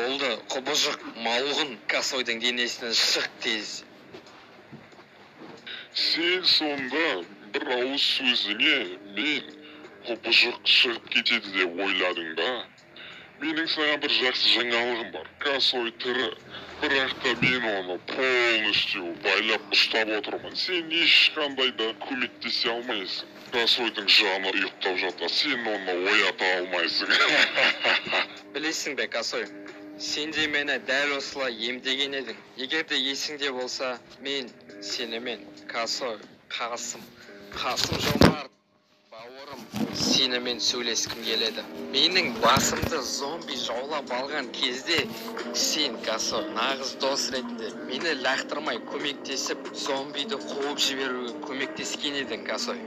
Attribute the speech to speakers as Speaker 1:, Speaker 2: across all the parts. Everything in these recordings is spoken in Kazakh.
Speaker 1: Болды, құбыжық, малғын, косойдың денесінен шық тез.
Speaker 2: Сен сонда бір ауыз сөзіңе мен құбыжық шығып кетеді деп ойладың ба? Менің саған бір жақсы жаңалығым бар. Косой тірі, бірақ та мен оны полностью байлап ұстап отырмын. Сен ешқандай да көмектесе алмайсың. Косойдың жаны ұйықтап жатса, сен оны оята алмайсың.
Speaker 1: Білесің бе, Косой? Сен де мені дәл осылай емдеген едің. Егер де есіңде болса, мен сенімен Косой, Қасым Жомарт бауырым, сенімен сөйлескім келеді. Менің басымды зомби жаулап алған кезде сен, Косой, нағыз дос ретінде мені лақтырмай көмектесіп, зомбиді қуып жіберуге көмектескен едің, Косой.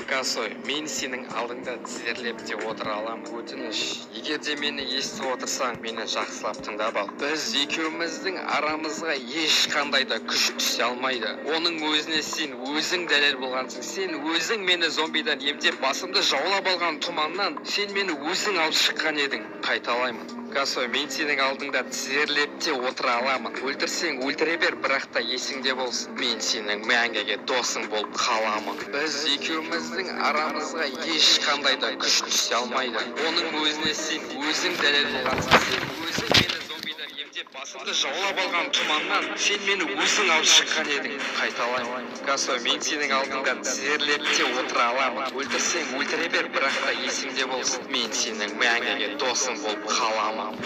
Speaker 1: Косой, мен сенің алдыңда тізерлеп те отыра аламын. Өтініш, егер де мені естіп отырсаң, мені жақсылап тыңдап ал. Біз екеуміздің арамызға ешқандай да күш түсе алмайды. Оның өзіне сен өзің дәлел болғансың. Сен өзің мені зомбидан емдеп, басымды жаулап алған тұманнан сен мені өзің алып шыққан едің. Қайталаймын. Косой, мен сенің алдыңда тізерлеп те отыра аламын. Өлтірсең өлтіре бер, бірақ та есіңде болсын. Мен сенің мәңгіге досың болып қаламын. Біз екеуміздің арамызға ешқандай да күш түсе алмайды. Оның өзіне сен өзің дәлел болғансың. Сен өзің мені зомбидан емдеп, басымды жаулап алған тұманнан сен мені өзің алып шыққан едің. Қайталаймын. Косой, мен сенің алдыңда тізерлеп те отыра аламын. Өлтірсең өлтіре бер, бірақ та есіңде болсын. Мен сенің мәңгіге досың болып қаламын.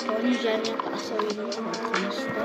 Speaker 3: Onun üzerine asabildiğim konuştu.